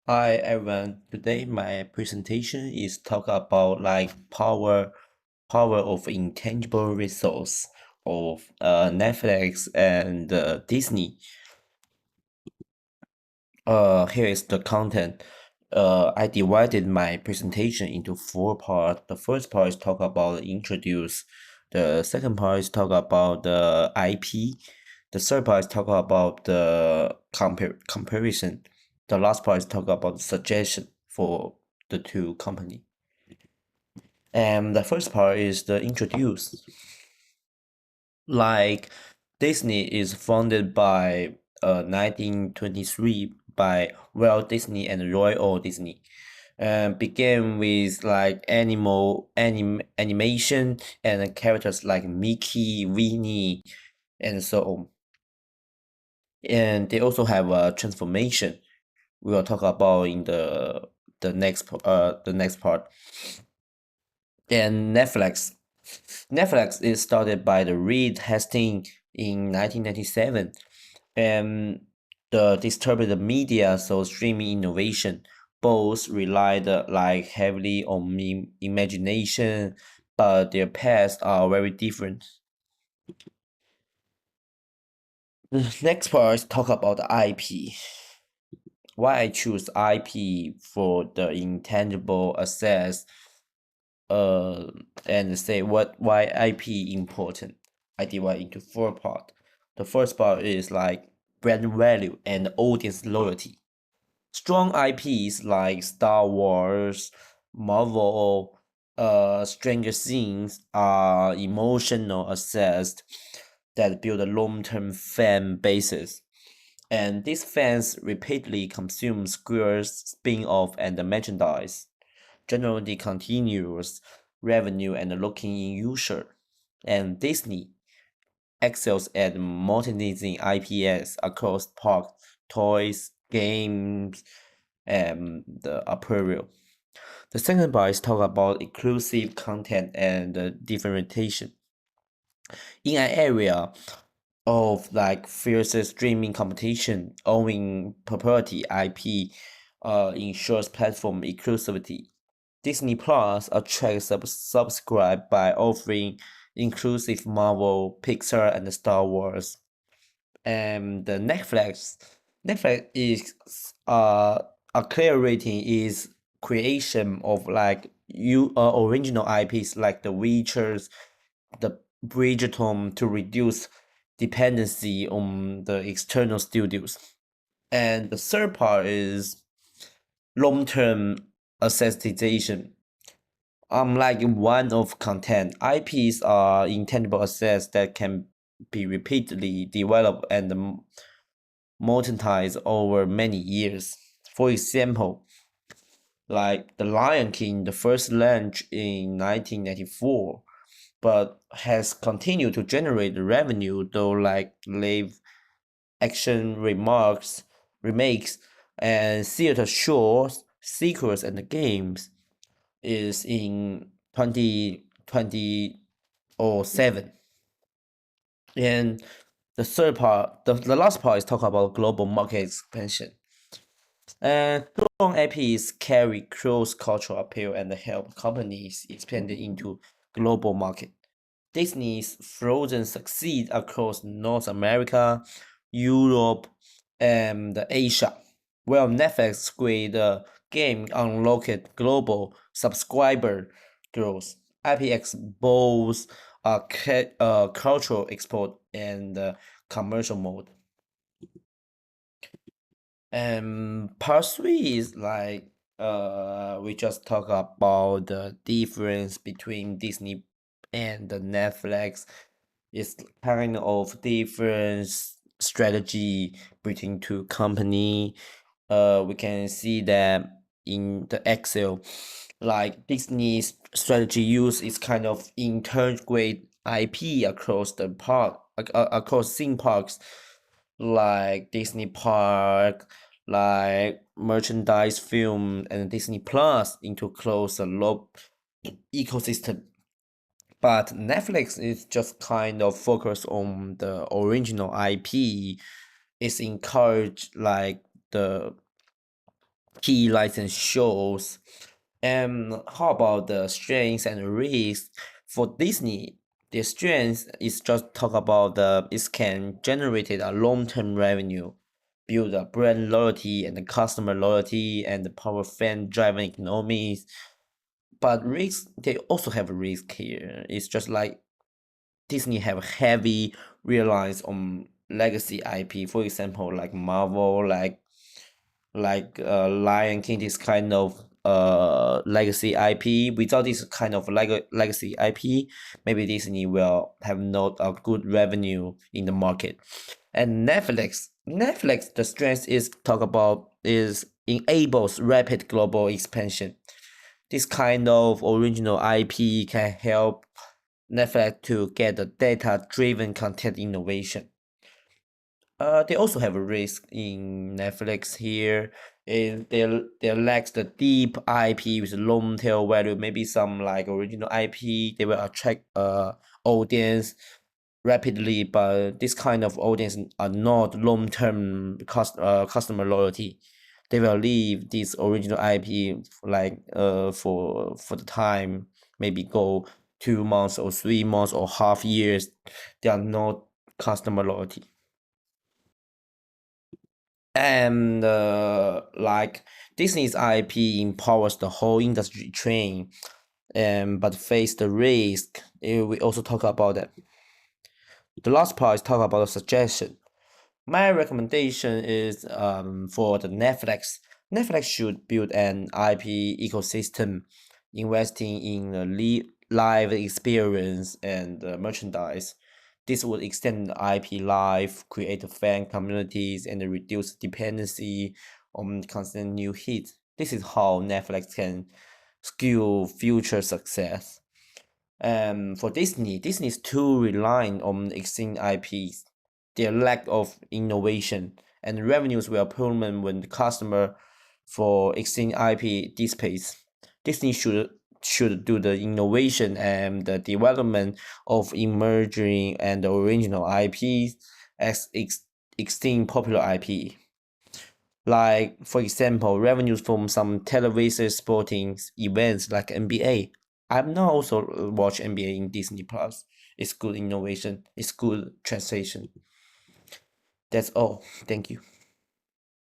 Hi everyone. Today my presentation is talk about power of intangible resource of Netflix and Disney. Here is the content. I divided my presentation into four parts. The first part is talk about introduce. The second part is talk about the IP. The third part is talk about the comparison. The last part is talk about the suggestion for the two company. And the first part is the introduce. Like Disney is founded by 1923 by Walt Disney and Roy Disney. Began with like animation and characters like Mickey, Winnie, and so on. And they also have a transformation. We will talk about in the next part. And Netflix is started by the Reed Hastings in 1997, and the distributed media, so streaming innovation, both relied like heavily on imagination, but their paths are very different. The next part is talk about the IP. Why I choose IP for the intangible assets and say why IP important. I divide into four parts. The first part is like brand value and audience loyalty. Strong IPs like Star Wars, Marvel, Stranger Things are emotional assets that build a long-term fan bases. And these fans repeatedly consume Square's spin-off and the merchandise, generally continuous revenue and locking in user. And Disney excels at monetizing IPs across parks, toys, games, and the apparel. The second part is talk about exclusive content and differentiation. In an area of like fierce streaming competition, owning proprietary IP ensures platform exclusivity. Disney Plus attracts subscribe by offering inclusive Marvel, Pixar, and Star Wars. And the Netflix is a clear rating is creation of like original IPs like the Witchers, the Bridgerton to reduce dependency on the external studios. And the third part is long-term accessitization. Unlike one-off content, IPs are intangible assets that can be repeatedly developed and monetized over many years. For example, like The Lion King, the first launched in 1994, but has continued to generate revenue though like live action remakes, and theater shows, sequels, and games is in 2027. And the last part is talk about global market expansion. And strong IPs carry cross-cultural appeal and help companies expand into global market. Disney's Frozen succeed across North America, Europe, and Asia, while Netflix create a game unlocked global subscriber growth. IPX both cultural export and commercial mode. And part three is like we just talk about the difference between Disney and the Netflix. It's kind of different strategy between two company. We can see that in the Excel, like Disney's strategy use is kind of integrate IP across the park, across theme parks like Disney Park, like merchandise film and Disney Plus into close loop ecosystem. But Netflix is just kind of focused on the original IP. It's encouraged like the key license shows. And how about the strengths and risks for Disney? The strength is just talk about it can generate a long-term revenue, build a brand loyalty and the customer loyalty and the power fan-driven economies. But risks, they also have a risk here. It's just like Disney have heavy reliance on legacy IP. For example, like Marvel, Lion King, this kind of legacy IP. Without this kind of legacy IP, maybe Disney will have not a good revenue in the market. And Netflix, the strength is talk about is enables rapid global expansion. This kind of original IP can help Netflix to get the data-driven content innovation. They also have a risk in Netflix here. They lack the deep IP with long tail value. Maybe some like original IP, they will attract audience rapidly, but this kind of audience are not long term customer loyalty. They will leave this original IP like for the time, maybe go 2 months or 3 months or half years. They are not customer loyalty. And like Disney's IP empowers the whole industry chain, but face the risk. We also talk about that. The last part is talk about the suggestion. My recommendation is for the Netflix. Netflix should build an IP ecosystem, investing in the live experience and merchandise. This would extend the IP life, create fan communities, and reduce dependency on constant new hits. This is how Netflix can skew future success. For Disney is too reliant on existing IPs. Their lack of innovation and revenues will plummet when the customer for existing IP dissipates. Disney should do the innovation and the development of emerging and original IPs as existing popular IP. Like, for example, revenues from some television sporting events like NBA. I've now also watched NBA in Disney Plus. It's good innovation. It's good translation. That's all. Thank you.